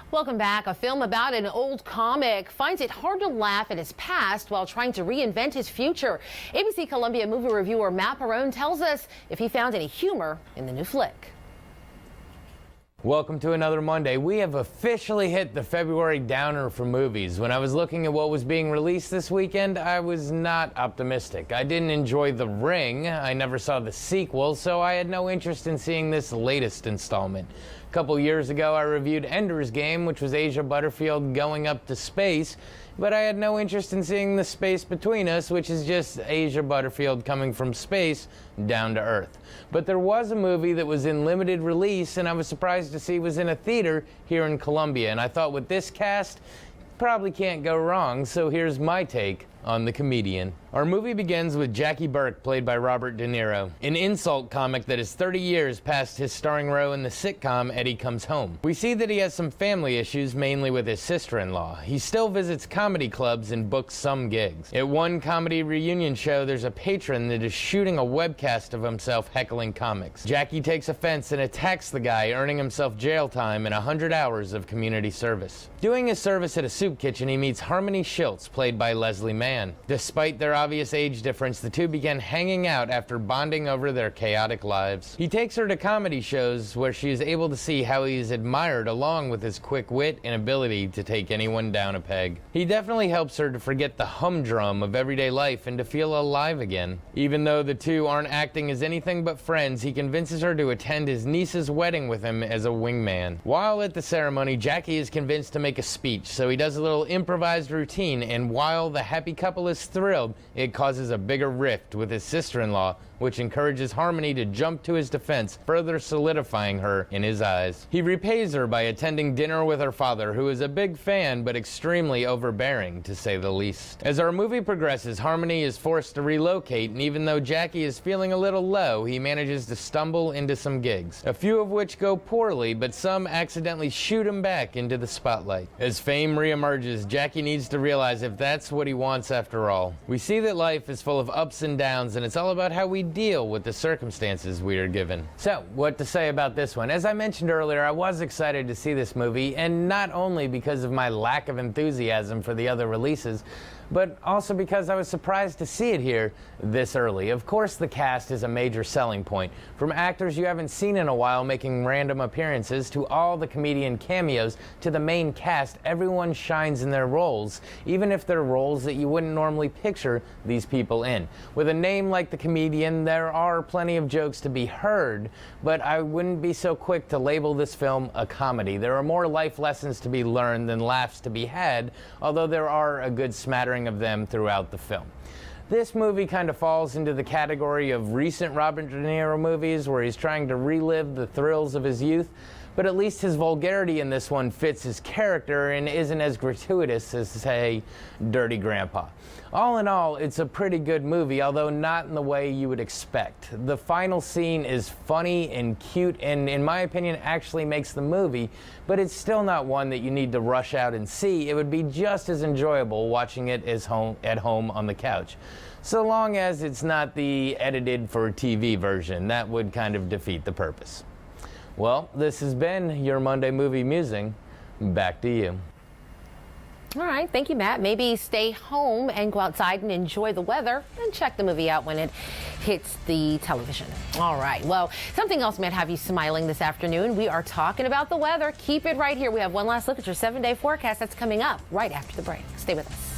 Welcome back. A film about an old comic finds it hard to laugh at his past while trying to reinvent his future. ABC Columbia movie reviewer Matt Perrone tells us if he found any humor in the new flick. Welcome to another Monday. We have officially hit the February downer for movies. When I was looking at what was being released this weekend, I was not optimistic. I didn't enjoy The Ring. I never saw the sequel, so I had no interest in seeing this latest installment. A couple years ago, I reviewed Ender's Game, which was Asa Butterfield going up to space, but I had no interest in seeing The Space Between Us, which is just Asa Butterfield coming from space down to Earth. But there was a movie that was in limited release, and I was surprised to see was in a theater here in Columbia. And I thought with this cast, probably can't go wrong, so here's my take on The Comedian. Our movie begins with Jackie Burke, played by Robert De Niro, an insult comic that is 30 years past his starring role in the sitcom Eddie Comes Home. We see that he has some family issues, mainly with his sister-in-law. He still visits comedy clubs and books some gigs. At one comedy reunion show, there's a patron that is shooting a webcast of himself heckling comics. Jackie takes offense and attacks the guy, earning himself jail time and 100 hours of community service. Doing his service at a soup kitchen, he meets Harmony Schultz, played by Leslie Mann. Despite their obvious age difference, the two begin hanging out after bonding over their chaotic lives. He takes her to comedy shows where she is able to see how he is admired along with his quick wit and ability to take anyone down a peg. He definitely helps her to forget the humdrum of everyday life and to feel alive again. Even though the two aren't acting as anything but friends, he convinces her to attend his niece's wedding with him as a wingman. While at the ceremony, Jackie is convinced to make a speech, so he does a little improvised routine, and while the happy couple is thrilled, it causes a bigger rift with his sister-in-law, which encourages Harmony to jump to his defense, further solidifying her in his eyes. He repays her by attending dinner with her father, who is a big fan but extremely overbearing, to say the least. As our movie progresses, Harmony is forced to relocate, and even though Jackie is feeling a little low, he manages to stumble into some gigs, a few of which go poorly, but some accidentally shoot him back into the spotlight. As fame reemerges, Jackie needs to realize if that's what he wants after all. We see that life is full of ups and downs, and it's all about how we deal with the circumstances we are given. So, what to say about this one? As I mentioned earlier, I was excited to see this movie, and not only because of my lack of enthusiasm for the other releases, but also because I was surprised to see it here this early. Of course, the cast is a major selling point. From actors you haven't seen in a while making random appearances, to all the comedian cameos, to the main cast, everyone shines in their roles, even if they're roles that you wouldn't normally picture these people in. With a name like The Comedian, there are plenty of jokes to be heard, but I wouldn't be so quick to label this film a comedy. There are more life lessons to be learned than laughs to be had, although there are a good smattering of them throughout the film. This movie kind of falls into the category of recent Robert De Niro movies where he's trying to relive the thrills of his youth, but at least his vulgarity in this one fits his character and isn't as gratuitous as, say, Dirty Grandpa. All in all, it's a pretty good movie, although not in the way you would expect. The final scene is funny and cute and, in my opinion, actually makes the movie, but it's still not one that you need to rush out and see. It would be just as enjoyable watching it at home on the couch. So long as it's not the edited for TV version. That would kind of defeat the purpose. Well, this has been your Monday Movie Musing. Back to you. All right, thank you, Matt. Maybe stay home and go outside and enjoy the weather and check the movie out when it hits the television. All right, well, something else might have you smiling this afternoon. We are talking about the weather. Keep it right here. We have one last look at your 7-day forecast that's coming up right after the break. Stay with us.